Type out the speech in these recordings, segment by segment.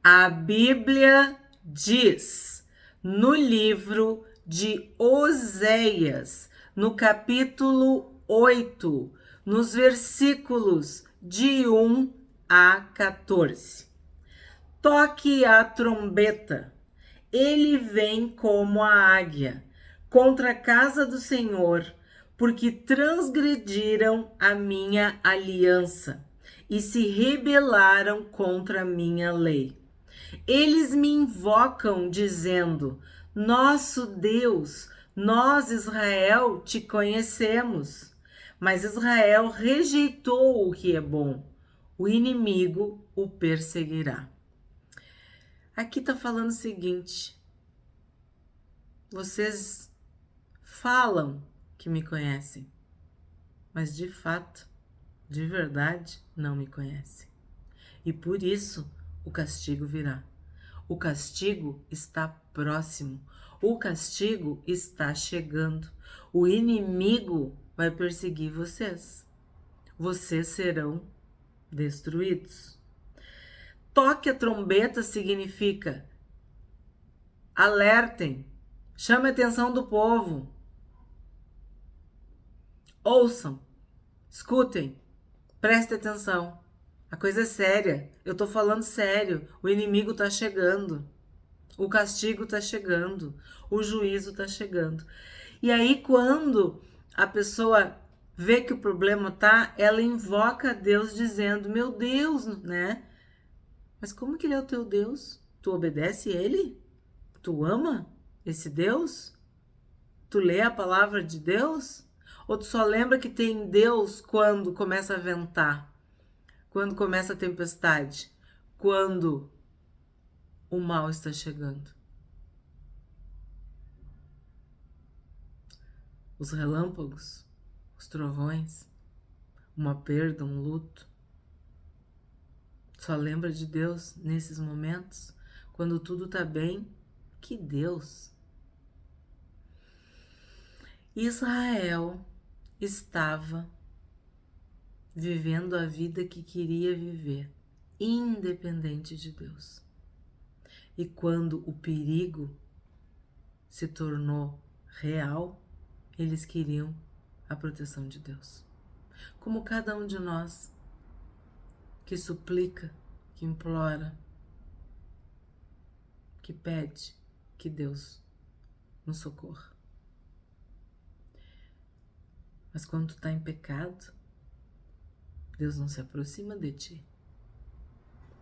A Bíblia diz no livro de Oséias, no capítulo 8, nos versículos de 1 a 14. Toque a trombeta, ele vem como a águia contra a casa do Senhor, porque transgrediram a minha aliança e se rebelaram contra a minha lei. Eles me invocam dizendo: Nosso Deus, nós Israel te conhecemos. Mas Israel rejeitou o que é bom. O inimigo o perseguirá. Aqui está falando o seguinte: vocês falam que me conhecem, mas de fato, de verdade, não me conhecem. E por isso o castigo virá. O castigo está próximo. O castigo está chegando. O inimigo vai perseguir vocês. Vocês serão destruídos. Toque a trombeta significa alertem, chame a atenção do povo. Ouçam, escutem, prestem atenção. A coisa é séria, eu tô falando sério. O inimigo tá chegando, o castigo tá chegando, o juízo tá chegando. E aí, quando a pessoa vê que o problema tá, ela invoca a Deus dizendo: Meu Deus, né? Mas como que ele é o teu Deus? Tu obedece ele? Tu ama esse Deus? Tu lê a palavra de Deus? Ou tu só lembra que tem Deus quando começa a ventar? Quando começa a tempestade? Quando o mal está chegando? Os relâmpagos, os trovões, uma perda, um luto. Só lembra de Deus nesses momentos? Quando tudo tá bem? Que Deus! Israel estava vivendo a vida que queria viver, independente de Deus. E quando o perigo se tornou real, eles queriam a proteção de Deus. Como cada um de nós que suplica, que implora, que pede que Deus nos socorra. Mas quando tu está em pecado, Deus não se aproxima de ti,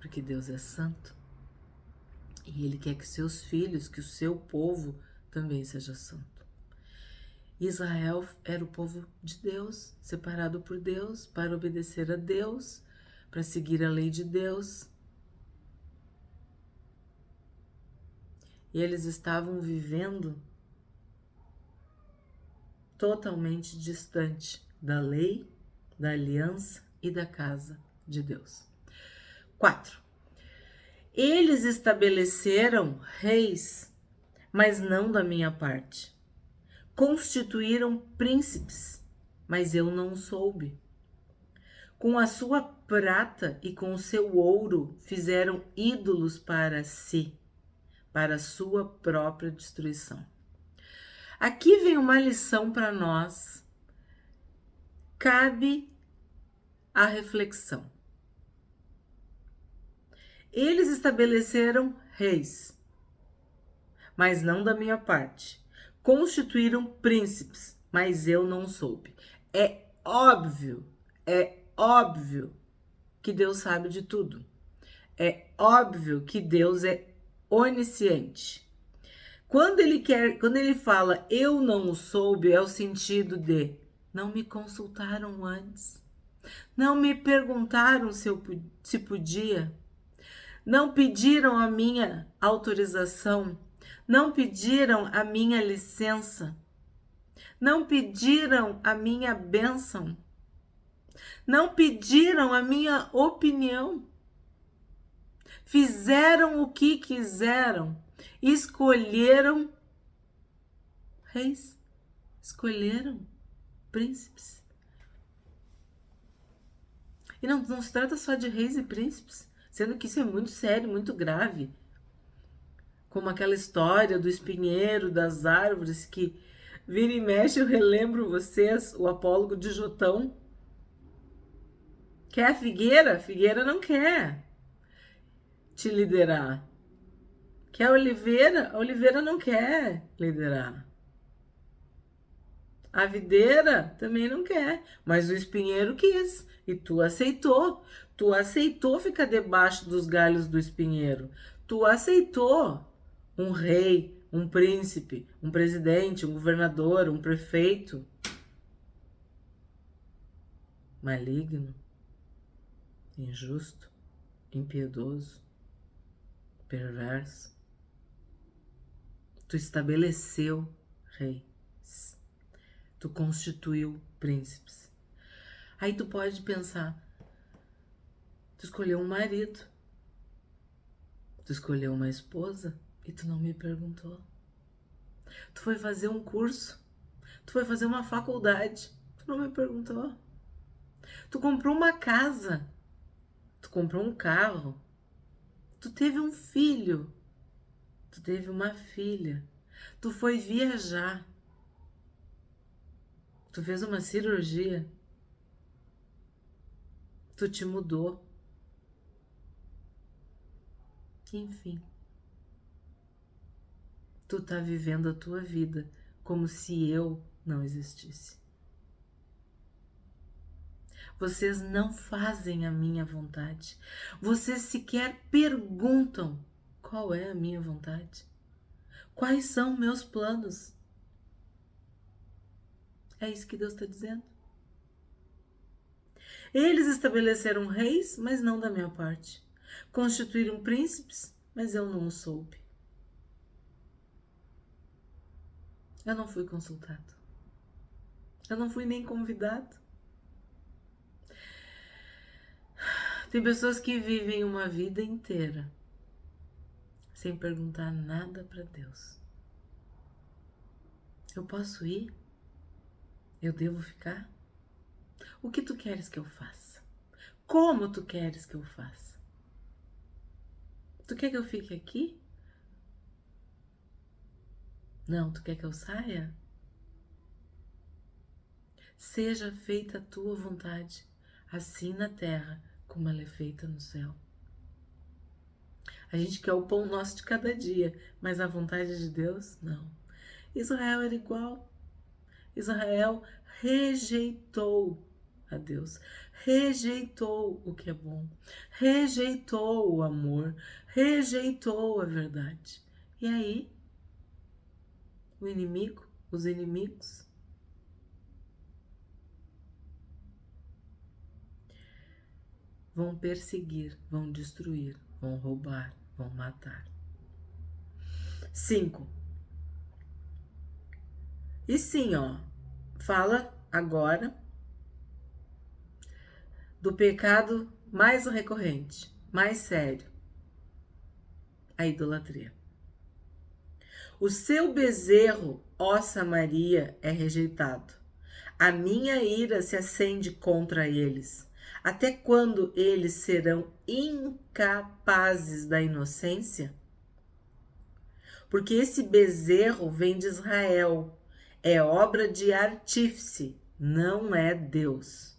porque Deus é santo e Ele quer que seus filhos, que o seu povo também seja santo. Israel era o povo de Deus, separado por Deus, para obedecer a Deus, para seguir a lei de Deus. E eles estavam vivendo totalmente distante da lei, da aliança e da casa de Deus. 4. Eles estabeleceram reis, mas não da minha parte. Constituíram príncipes, mas eu não soube. Com a sua prata e com o seu ouro fizeram ídolos para si, para sua própria destruição. Aqui vem uma lição para nós. Cabe a reflexão. Eles estabeleceram reis, mas não da minha parte. Constituíram príncipes, mas eu não soube. É óbvio que Deus sabe de tudo. É óbvio que Deus é onisciente. Quando ele fala eu não o soube, é o sentido de não me consultaram antes, não me perguntaram se podia, não pediram a minha autorização, não pediram a minha licença, não pediram a minha bênção, não pediram a minha opinião. Fizeram o que quiseram, escolheram reis, escolheram príncipes. E não se trata só de reis e príncipes, Sendo que isso é muito sério, muito grave. Como aquela história do espinheiro, das árvores, que vira e mexe, eu relembro vocês, o apólogo de Jotão. Quer a figueira? A figueira não quer te liderar. Quer a oliveira? A oliveira não quer liderar. A videira também não quer, mas o espinheiro quis e tu aceitou. Tu aceitou ficar debaixo dos galhos do espinheiro. Tu aceitou um rei, um príncipe, um presidente, um governador, um prefeito maligno, injusto, impiedoso, perverso. Tu estabeleceu reis. Tu constituiu príncipes. Aí tu pode pensar, tu escolheu um marido, tu escolheu uma esposa e tu não me perguntou. Tu foi fazer um curso, tu foi fazer uma faculdade, tu não me perguntou. Tu comprou uma casa, tu comprou um carro, tu teve um filho, tu teve uma filha, tu foi viajar, tu fez uma cirurgia, tu te mudou. Enfim, tu tá vivendo a tua vida como se eu não existisse. Vocês não fazem a minha vontade. Vocês sequer perguntam qual é a minha vontade. Quais são meus planos? É isso que Deus está dizendo. Eles estabeleceram reis, mas não da minha parte. Constituíram príncipes, mas eu não o soube. Eu não fui consultado. Eu não fui nem convidado. Tem pessoas que vivem uma vida inteira sem perguntar nada para Deus. Eu posso ir? Eu devo ficar? O que tu queres que eu faça? Como tu queres que eu faça? Tu quer que eu fique aqui? Não, tu quer que eu saia? Seja feita a tua vontade, assim na terra como ela é feita no céu. A gente quer o pão nosso de cada dia, mas a vontade de Deus, não. Israel era igual. Israel rejeitou a Deus, rejeitou o que é bom, rejeitou o amor, rejeitou a verdade. E aí, o inimigo, os inimigos, vão perseguir, vão destruir, vão roubar, vão matar. 5. E sim, ó, fala agora do pecado mais recorrente, mais sério, a idolatria. O seu bezerro, ó Samaria, é rejeitado. A minha ira se acende contra eles. Até quando eles serão incapazes da inocência? Porque esse bezerro vem de Israel, é obra de artífice, não é Deus.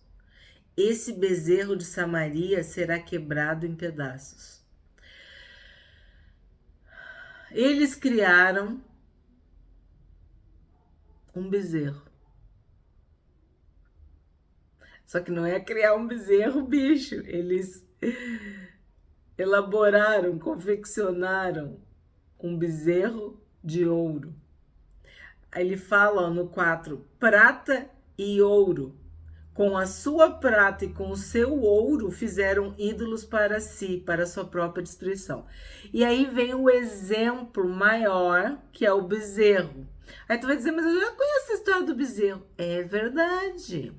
Esse bezerro de Samaria será quebrado em pedaços. Eles criaram um bezerro. Só que não é criar um bezerro, bicho. Eles elaboraram, confeccionaram um bezerro de ouro. Aí ele fala, ó, no 4, prata e ouro. Com a sua prata e com o seu ouro fizeram ídolos para si, para a sua própria destruição. E aí vem o exemplo maior, que é o bezerro. Aí tu vai dizer, mas eu já conheço a história do bezerro. É verdade.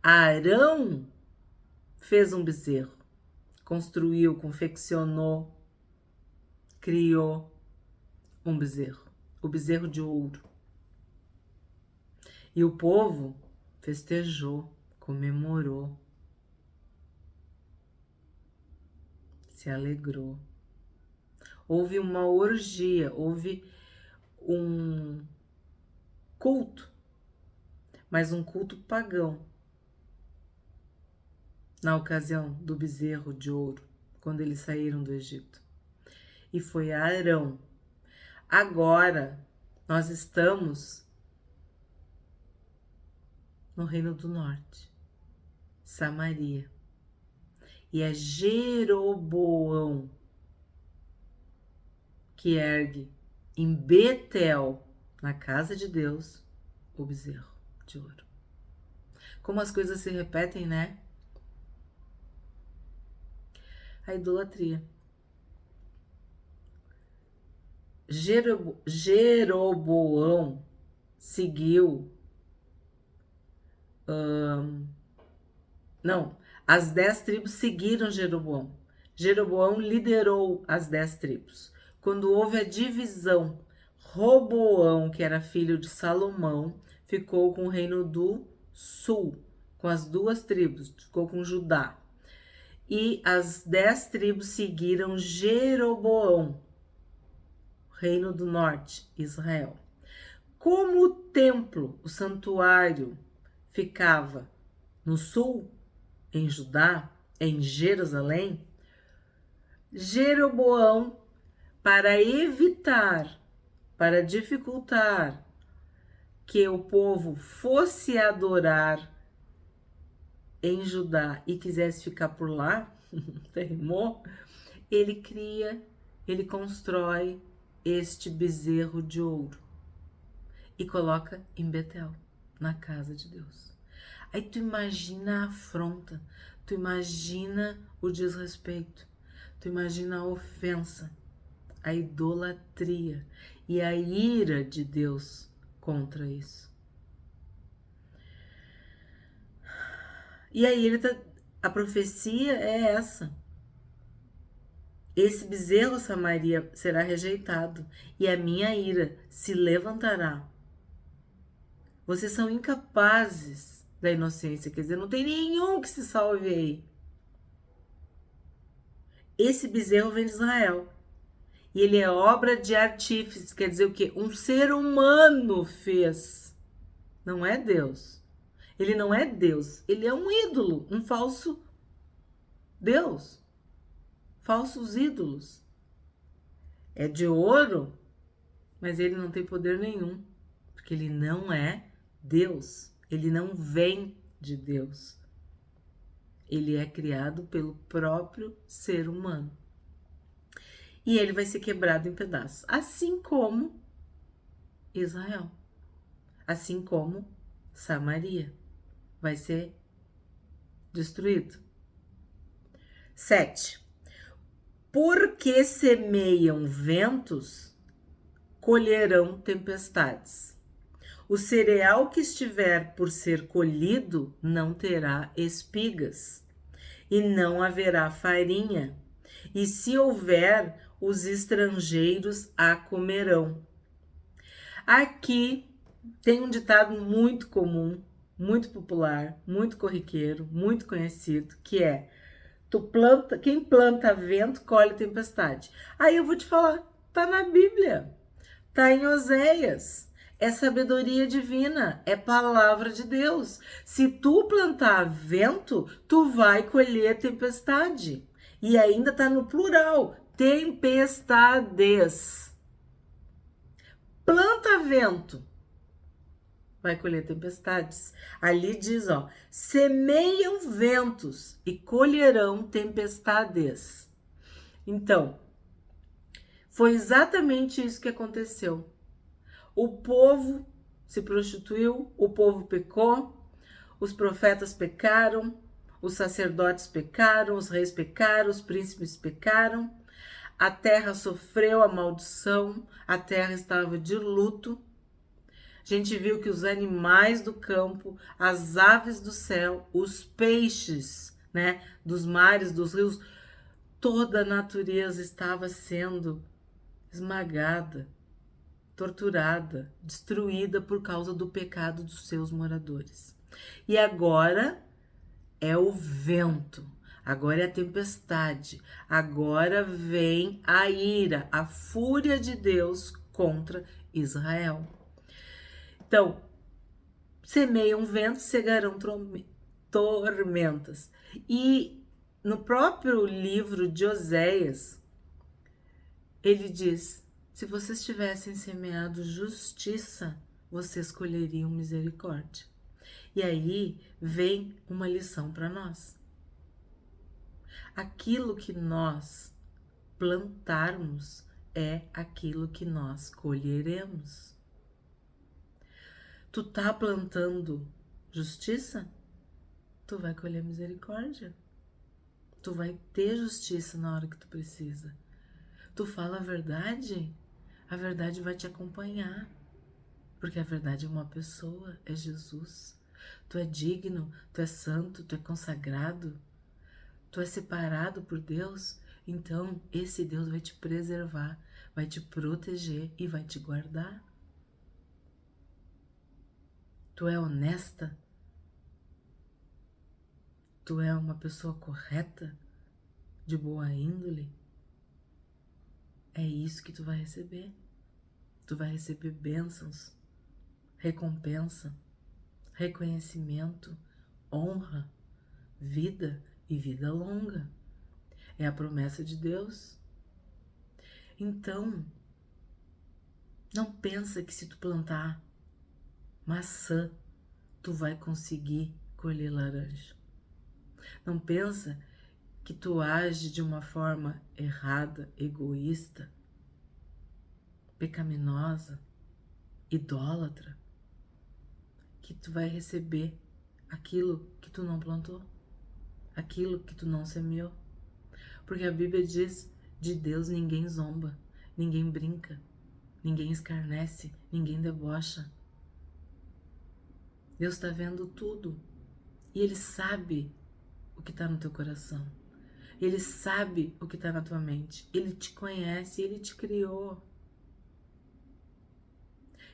Arão fez um bezerro, construiu, confeccionou, criou um bezerro, o bezerro de ouro. E o povo festejou, comemorou, se alegrou. Houve uma orgia, houve um culto, mas um culto pagão, na ocasião do bezerro de ouro, quando eles saíram do Egito. E foi Arão. Agora, nós estamos no Reino do Norte, Samaria. E é Jeroboão que ergue em Betel, na casa de Deus, o bezerro de ouro. Como as coisas se repetem, né? A idolatria. Jeroboão seguiu. As 10 tribos seguiram Jeroboão. Jeroboão liderou as 10 tribos. Quando houve a divisão, Roboão, que era filho de Salomão, ficou com o reino do sul, com as 2 tribos, ficou com Judá. E as 10 tribos seguiram Jeroboão, reino do norte, Israel. Como o templo, o santuário, ficava no sul, em Judá, em Jerusalém, Jeroboão, para evitar, para dificultar que o povo fosse adorar em Judá e quisesse ficar por lá, rimou, ele constrói este bezerro de ouro e coloca em Betel, na casa de Deus. Aí tu imagina a afronta, tu imagina o desrespeito, tu imagina a ofensa, a idolatria e a ira de Deus contra isso. E aí a profecia é essa. Esse bezerro, Samaria, será rejeitado e a minha ira se levantará. Vocês são incapazes da inocência, quer dizer, não tem nenhum que se salve aí. Esse bezerro vem de Israel. E ele é obra de artífice, quer dizer o quê? Um ser humano fez. Não é Deus. Ele não é Deus. Ele é um ídolo, um falso Deus. Falsos ídolos. É de ouro, mas ele não tem poder nenhum, porque ele não é Deus. Ele não vem de Deus. Ele é criado pelo próprio ser humano. E ele vai ser quebrado em pedaços, assim como Israel, assim como Samaria vai ser destruído. 7. Porque semeiam ventos, colherão tempestades. O cereal que estiver por ser colhido não terá espigas, e não haverá farinha, e se houver, os estrangeiros a comerão. Aqui tem um ditado muito comum, muito popular, muito corriqueiro, muito conhecido, que é: quem planta vento, colhe tempestade. Aí eu vou te falar, tá na Bíblia, tá em Oséias, é sabedoria divina, é palavra de Deus. Se tu plantar vento, tu vai colher tempestade. E ainda tá no plural, tempestades. Planta vento, vai colher tempestades. Ali diz, ó, semeiam ventos e colherão tempestades. Então, foi exatamente isso que aconteceu. O povo se prostituiu, o povo pecou, os profetas pecaram, os sacerdotes pecaram, os reis pecaram, os príncipes pecaram, a terra sofreu a maldição, a terra estava de luto. A gente viu que os animais do campo, as aves do céu, os peixes, né, dos mares, dos rios, toda a natureza estava sendo esmagada, torturada, destruída por causa do pecado dos seus moradores. E agora é o vento. agora é a tempestade, agora vem a ira, a fúria de Deus contra Israel. Então, semeiam ventos, cegarão tormentas. E no próprio livro de Oséias, ele diz: se vocês tivessem semeado justiça, vocês colheriam misericórdia. E aí vem uma lição para nós. Aquilo que nós plantarmos é aquilo que nós colheremos. Tu tá plantando justiça? Tu vai colher misericórdia. Tu vai ter justiça na hora que tu precisa. Tu fala a verdade vai te acompanhar. Porque a verdade é uma pessoa, é Jesus. Tu é digno, tu é santo, tu é consagrado, tu é separado por Deus. Então, esse Deus vai te preservar, vai te proteger e vai te guardar. Tu é honesta? Tu é uma pessoa correta, de boa índole? É isso que tu vai receber. Tu vai receber bênçãos, recompensa, reconhecimento, honra, vida e vida longa. É a promessa de Deus. Então, não pensa que se tu plantar maçã, tu vai conseguir colher laranja. Não pensa que tu age de uma forma errada, egoísta, pecaminosa, idólatra, que tu vai receber aquilo que tu não plantou, aquilo que tu não semeou. Porque a Bíblia diz: de Deus ninguém zomba, ninguém brinca, ninguém escarnece, ninguém debocha. Deus está vendo tudo e Ele sabe o que está no teu coração. Ele sabe o que está na tua mente. Ele te conhece, Ele te criou.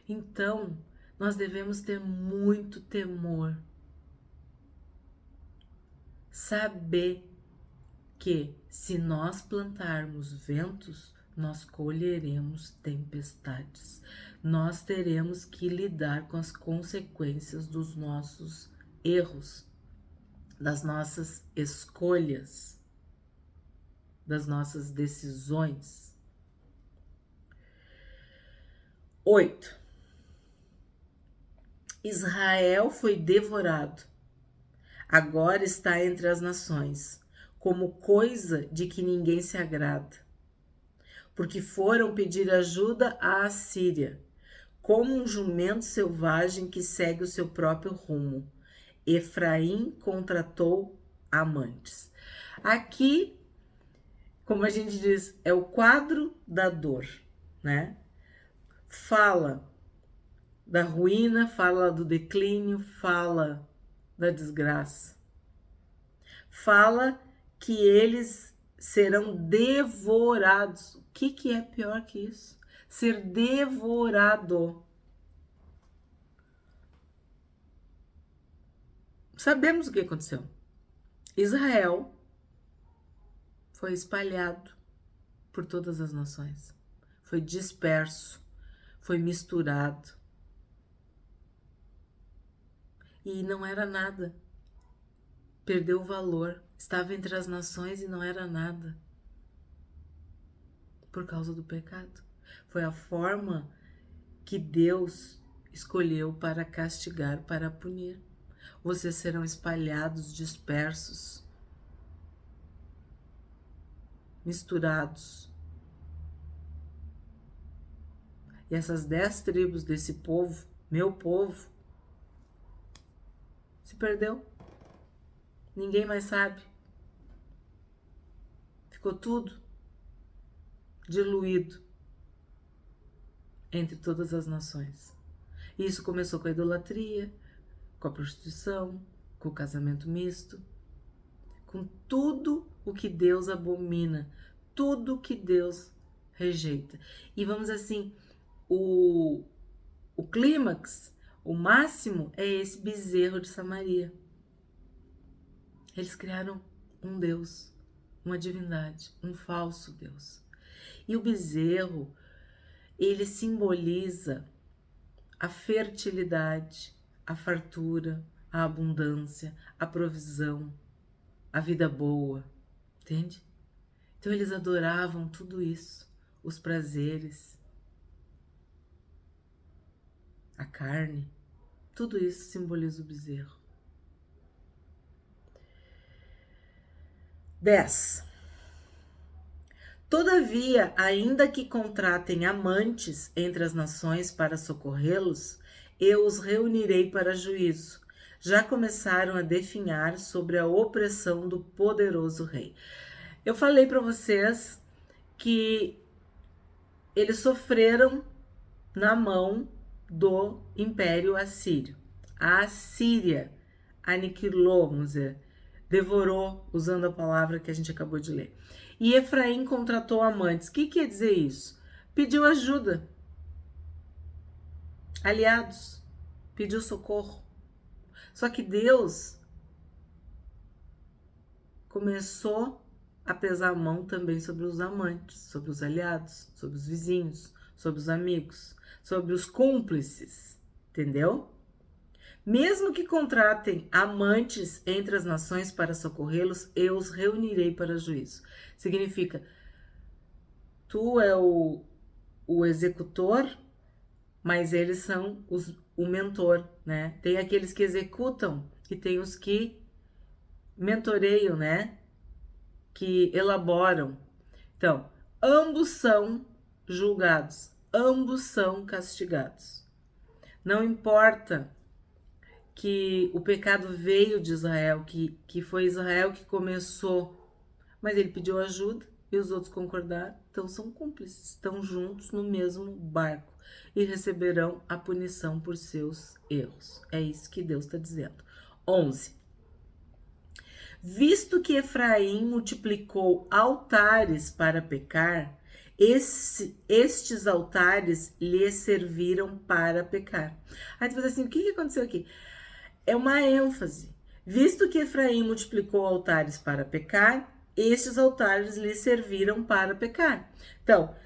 Então, nós devemos ter muito temor. Saber que se nós plantarmos ventos, nós colheremos tempestades. Nós teremos que lidar com as consequências dos nossos erros, das nossas escolhas, das nossas decisões. 8. Israel foi devorado. Agora está entre as nações, como coisa de que ninguém se agrada. Porque foram pedir ajuda à Assíria, como um jumento selvagem que segue o seu próprio rumo. Efraim contratou amantes. Aqui, como a gente diz, é o quadro da dor, né? Fala da ruína, fala do declínio, fala da desgraça. Fala que eles serão devorados. O que é pior que isso? Ser devorado. Sabemos o que aconteceu. Israel foi espalhado por todas as nações. Foi disperso, foi misturado. E não era nada. Perdeu o valor. Estava entre as nações e não era nada. Por causa do pecado. Foi a forma que Deus escolheu para castigar, para punir. Vocês serão espalhados, dispersos, misturados. E essas 10 tribos desse povo, meu povo, se perdeu. Ninguém mais sabe. Ficou tudo diluído entre todas as nações. E isso começou com a idolatria, com a prostituição, com o casamento misto, com tudo o que Deus abomina, tudo o que Deus rejeita. E vamos assim, o clímax, o máximo é esse bezerro de Samaria. Eles criaram um Deus, uma divindade, um falso Deus. E o bezerro, ele simboliza a fertilidade, a fartura, a abundância, a provisão, a vida boa, entende? Então eles adoravam tudo isso, os prazeres, a carne, tudo isso simboliza o bezerro. 10. Todavia, ainda que contratem amantes entre as nações para socorrê-los, eu os reunirei para juízo. Já começaram a definhar sobre a opressão do poderoso rei. Eu falei para vocês que eles sofreram na mão do Império Assírio. A Assíria aniquilou, vamos dizer, devorou, usando a palavra que a gente acabou de ler. E Efraim contratou amantes. O que quer dizer isso? Pediu ajuda. Aliados. Pediu socorro. Só que Deus começou a pesar a mão também sobre os amantes, sobre os aliados, sobre os vizinhos, sobre os amigos, sobre os cúmplices. Entendeu? Mesmo que contratem amantes entre as nações para socorrê-los, eu os reunirei para juízo. Significa, tu é o executor, mas eles são o mentor, né? Tem aqueles que executam e tem os que mentoreiam, né? Que elaboram. Então, ambos são julgados, ambos são castigados. Não importa que o pecado veio de Israel, que foi Israel que começou, mas ele pediu ajuda e os outros concordaram, então são cúmplices, estão juntos no mesmo barco e receberão a punição por seus erros. É isso que Deus está dizendo. 11. Visto que Efraim multiplicou altares para pecar, estes altares lhe serviram para pecar. Aí tu fala assim, o que aconteceu aqui? É uma ênfase. Visto que Efraim multiplicou altares para pecar, estes altares lhe serviram para pecar. Então,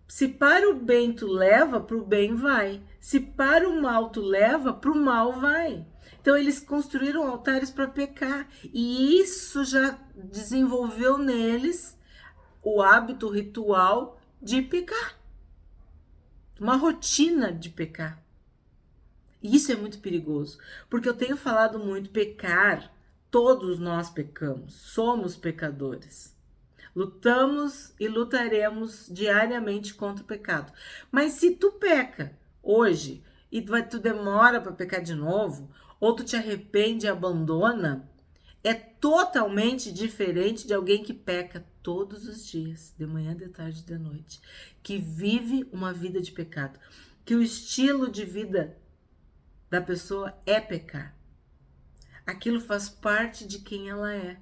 se para o bem tu leva, para o bem vai. Se para o mal tu leva, para o mal vai. Então, eles construíram altares para pecar. E isso já desenvolveu neles o hábito ritual de pecar. Uma rotina de pecar. E isso é muito perigoso, porque eu tenho falado muito, pecar, todos nós pecamos, somos pecadores. Lutamos e lutaremos diariamente contra o pecado. Mas se tu peca hoje e tu demora para pecar de novo, ou tu te arrepende e abandona, é totalmente diferente de alguém que peca todos os dias, de manhã, de tarde, de noite, que vive uma vida de pecado, que o estilo de vida da pessoa é pecar. Aquilo faz parte de quem ela é.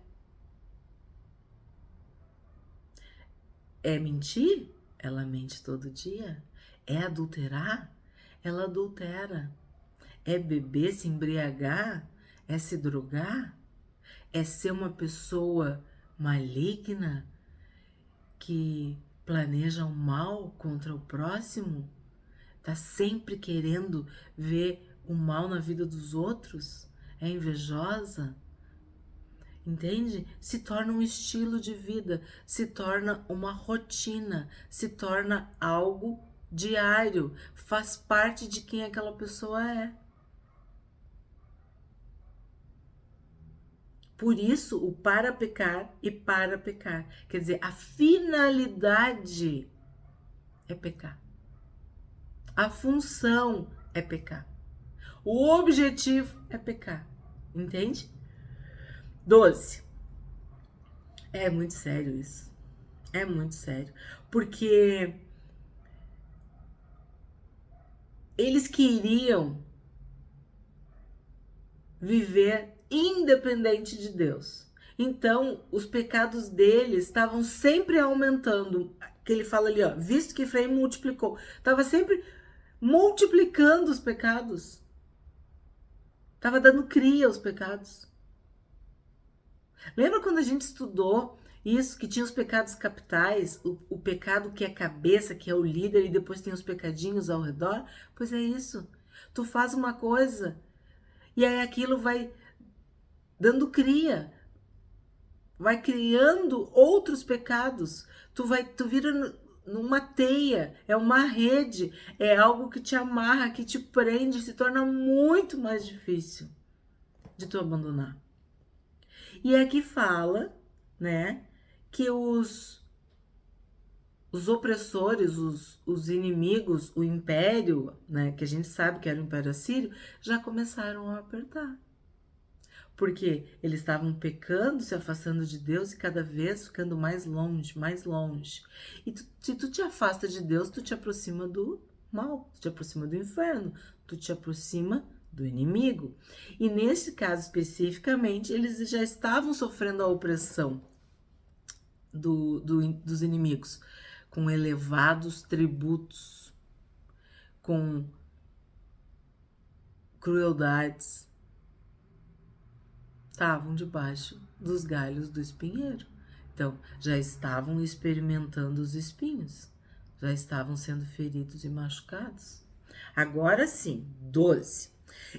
É mentir? Ela mente todo dia. É adulterar? Ela adultera. É beber, se embriagar? É se drogar? É ser uma pessoa maligna que planeja o mal contra o próximo? Tá sempre querendo ver o mal na vida dos outros? É invejosa? Entende? Se torna um estilo de vida, se torna uma rotina, se torna algo diário, faz parte de quem aquela pessoa é. Por isso, o para pecar e para pecar. Quer dizer, a finalidade é pecar. A função é pecar. O objetivo é pecar. Entende? 12. É muito sério isso. É muito sério. Porque eles queriam viver independente de Deus. Então, os pecados deles estavam sempre aumentando. Que ele fala ali, ó, visto que Efraim multiplicou. Estava sempre multiplicando os pecados. Estava dando cria aos pecados. Lembra quando a gente estudou isso, que tinha os pecados capitais, o pecado que é cabeça, que é o líder, e depois tem os pecadinhos ao redor? Pois é isso. Tu faz uma coisa e aí aquilo vai dando cria, vai criando outros pecados. Tu vira numa teia, é uma rede, é algo que te amarra, que te prende, se torna muito mais difícil de tu abandonar. E aqui fala, né, que os opressores, os inimigos, o império, né, que a gente sabe que era o Império Assírio, já começaram a apertar. Porque eles estavam pecando, se afastando de Deus e cada vez ficando mais longe, mais longe. E se tu te afasta de Deus, tu te aproxima do mal, tu te aproxima do inferno, tu te aproxima do inimigo. E nesse caso especificamente, eles já estavam sofrendo a opressão dos inimigos, com elevados tributos, com crueldades, estavam debaixo dos galhos do espinheiro. Então, já estavam experimentando os espinhos, já estavam sendo feridos e machucados. Agora sim, 12.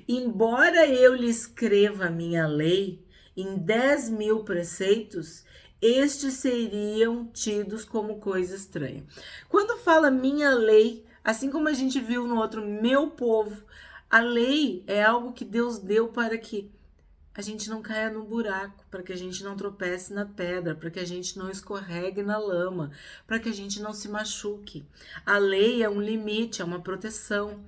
Embora eu lhe escreva a minha lei em 10.000 preceitos, estes seriam tidos como coisa estranha. Quando fala minha lei, assim como a gente viu no outro, meu povo, a lei é algo que Deus deu para que a gente não caia no buraco, para que a gente não tropece na pedra, para que a gente não escorregue na lama, para que a gente não se machuque. A lei é um limite, é uma proteção.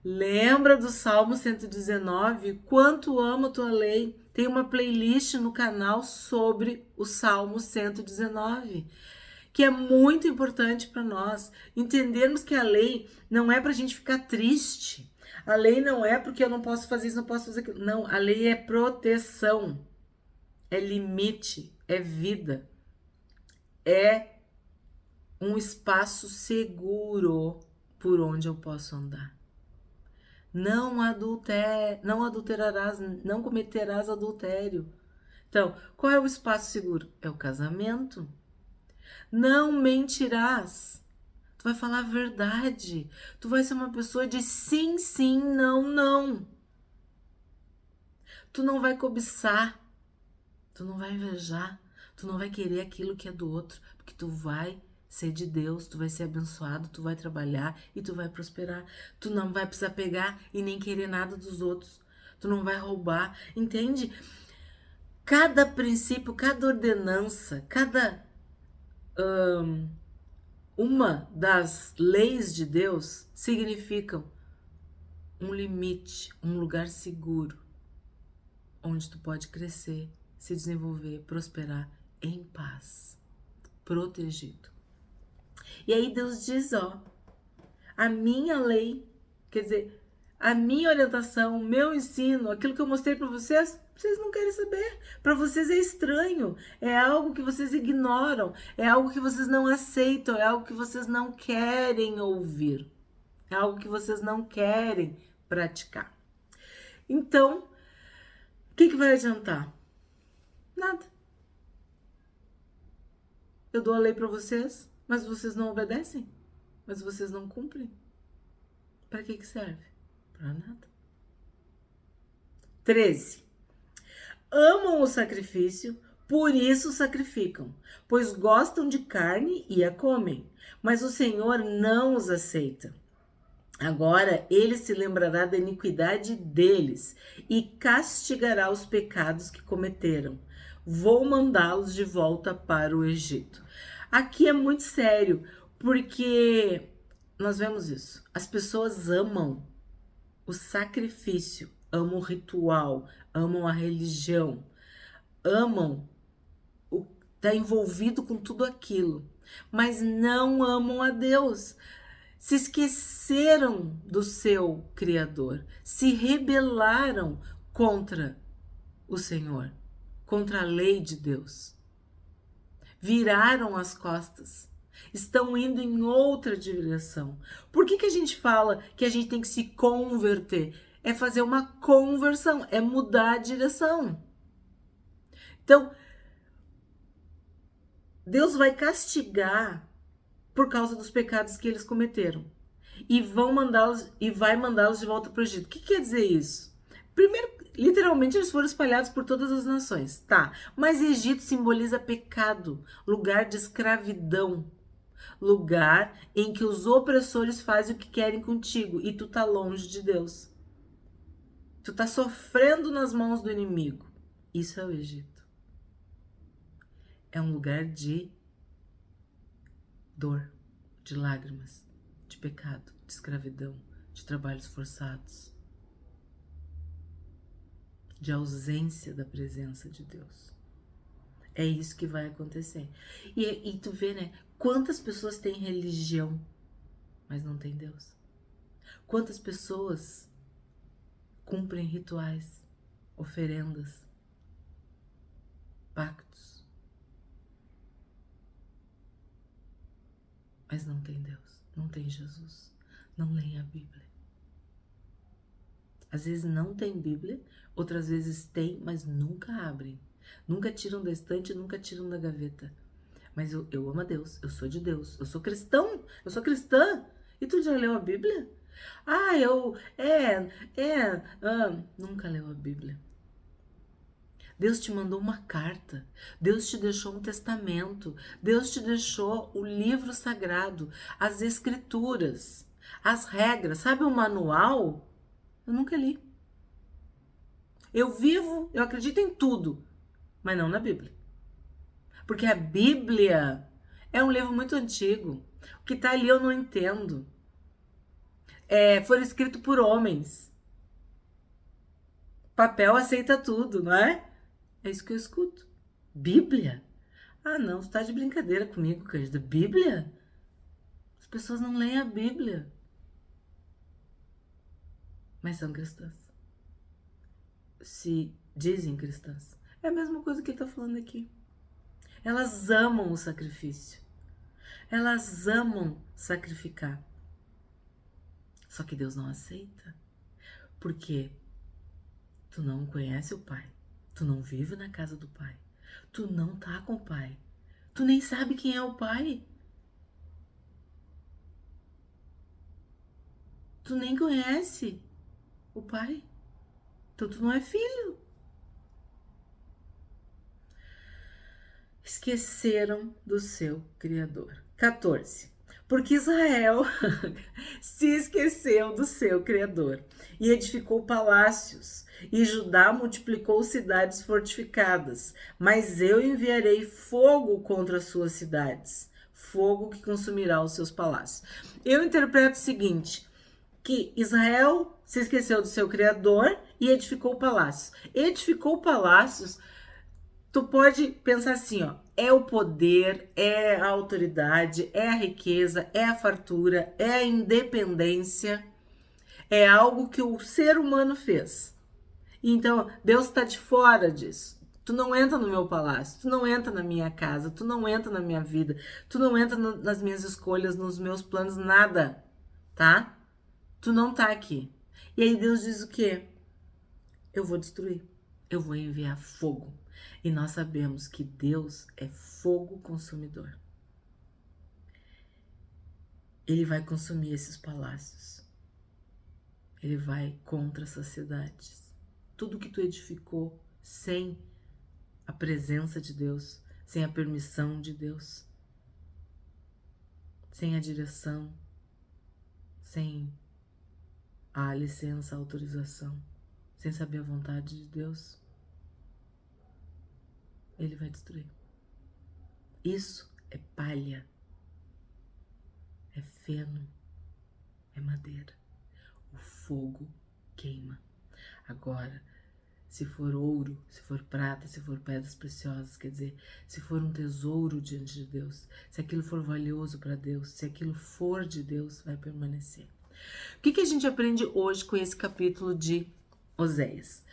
Lembra do Salmo 119? Quanto amo a tua lei. Tem uma playlist no canal sobre o Salmo 119, que é muito importante para nós entendermos que a lei não é para a gente ficar triste. A lei não é porque eu não posso fazer isso, não posso fazer aquilo. Não, a lei é proteção, é limite, é vida, é um espaço seguro por onde eu posso andar. Não adulterarás, não cometerás adultério. Então, qual é o espaço seguro? É o casamento. Não mentirás. Tu vai falar a verdade. Tu vai ser uma pessoa de sim, sim, não, não. Tu não vai cobiçar. Tu não vai invejar. Tu não vai querer aquilo que é do outro. Porque tu vai ser de Deus, tu vai ser abençoado, tu vai trabalhar e tu vai prosperar. Tu não vai precisar pegar e nem querer nada dos outros. Tu não vai roubar. Entende? Cada princípio, cada ordenança, cada uma das leis de Deus significam um limite, um lugar seguro, onde tu pode crescer, se desenvolver, prosperar em paz, protegido. E aí Deus diz, ó, a minha lei, quer dizer, a minha orientação, o meu ensino, aquilo que eu mostrei para vocês não querem saber. Para vocês é estranho, é algo que vocês ignoram, é algo que vocês não aceitam, é algo que vocês não querem ouvir, é algo que vocês não querem praticar. Então, o que vai adiantar? Nada. Eu dou a lei para vocês, mas vocês não obedecem, mas vocês não cumprem. Para que serve? Para nada. 13. Amam o sacrifício, por isso sacrificam, pois gostam de carne e a comem, mas o Senhor não os aceita. Agora ele se lembrará da iniquidade deles e castigará os pecados que cometeram. Vou mandá-los de volta para o Egito. Aqui é muito sério, porque nós vemos isso. As pessoas amam o sacrifício, amam o ritual, amam a religião, amam estar envolvido com tudo aquilo, mas não amam a Deus. Se esqueceram do seu Criador, se rebelaram contra o Senhor, contra a lei de Deus. Viraram as costas, estão indo em outra direção. Por que a gente fala que a gente tem que se converter? É fazer uma conversão, é mudar a direção. Então, Deus vai castigar por causa dos pecados que eles cometeram. E vai mandá-los de volta para o Egito. O que quer dizer isso? Primeiro, literalmente eles foram espalhados por todas as nações, tá? Mas Egito simboliza pecado, lugar de escravidão, lugar em que os opressores fazem o que querem contigo e tu tá longe de Deus. Tu tá sofrendo nas mãos do inimigo. Isso é o Egito. É um lugar de dor, de lágrimas, de pecado, de escravidão, de trabalhos forçados, de ausência da presença de Deus. É isso que vai acontecer. E tu vê, né? Quantas pessoas têm religião, mas não tem Deus? Quantas pessoas cumprem rituais, oferendas, pactos, mas não tem Deus, não tem Jesus, não leem a Bíblia. Às vezes não tem Bíblia, outras vezes tem, mas nunca abrem. Nunca tiram da estante, nunca tiram da gaveta. Mas eu amo a Deus, eu sou de Deus, eu sou cristão, eu sou cristã. E tu já leu a Bíblia? Nunca leu a Bíblia. Deus te mandou uma carta, Deus te deixou um testamento, Deus te deixou o livro sagrado, as escrituras, as regras, sabe o manual? Eu nunca li. Eu acredito em tudo, mas não na Bíblia. Porque a Bíblia é um livro muito antigo. O que tá ali eu não entendo. Foi escrito por homens. Papel aceita tudo, não é? É isso que eu escuto. Bíblia? Ah, não, tu tá de brincadeira comigo, querida. Bíblia? As pessoas não leem a Bíblia. Mas são cristãs. Se dizem cristãs. É a mesma coisa que ele tá falando aqui. Elas amam o sacrifício. Elas amam sacrificar. Só que Deus não aceita. Porque tu não conhece o Pai. Tu não vive na casa do Pai. Tu não tá com o Pai. Tu nem sabe quem é o Pai. Tu nem conhece o Pai. Então tu não é filho. Esqueceram do seu Criador. 14. Porque Israel se esqueceu do seu Criador e edificou palácios, e Judá multiplicou cidades fortificadas. Mas eu enviarei fogo contra as suas cidades, fogo que consumirá os seus palácios. Eu interpreto o seguinte, que Israel se esqueceu do seu Criador e edificou palácios. Edificou palácios. Tu pode pensar assim, ó, é o poder, é a autoridade, é a riqueza, é a fartura, é a independência, é algo que o ser humano fez. Então, Deus está de fora disso. Tu não entra no meu palácio, tu não entra na minha casa, tu não entra na minha vida, tu não entra nas minhas escolhas, nos meus planos, nada, tá? Tu não tá aqui. E aí Deus diz o quê? Eu vou destruir, eu vou enviar fogo. E nós sabemos que Deus é fogo consumidor. Ele vai consumir esses palácios. Ele vai contra essas cidades. Tudo que tu edificou sem a presença de Deus, sem a permissão de Deus, sem a direção, sem a licença, a autorização, sem saber a vontade de Deus, Ele vai destruir. Isso é palha, é feno, é madeira. O fogo queima. Agora, se for ouro, se for prata, se for pedras preciosas, quer dizer, se for um tesouro diante de Deus, se aquilo for valioso para Deus, se aquilo for de Deus, vai permanecer. O que a gente aprende hoje com esse capítulo de Oséias?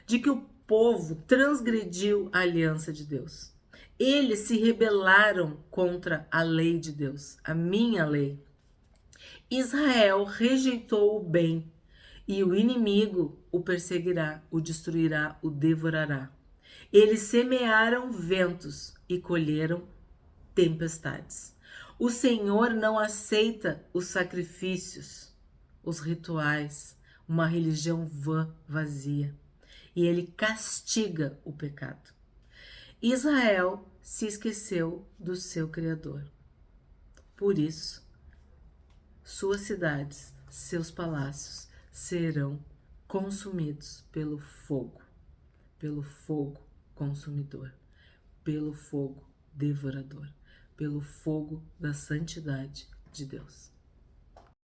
De que o povo transgrediu a aliança de Deus. Eles se rebelaram contra a lei de Deus, a minha lei. Israel rejeitou o bem e o inimigo o perseguirá, o destruirá, o devorará. Eles semearam ventos e colheram tempestades. O Senhor não aceita os sacrifícios, os rituais, uma religião vã, vazia. E ele castiga o pecado. Israel se esqueceu do seu Criador. Por isso, suas cidades, seus palácios serão consumidos pelo fogo consumidor, pelo fogo devorador, pelo fogo da santidade de Deus.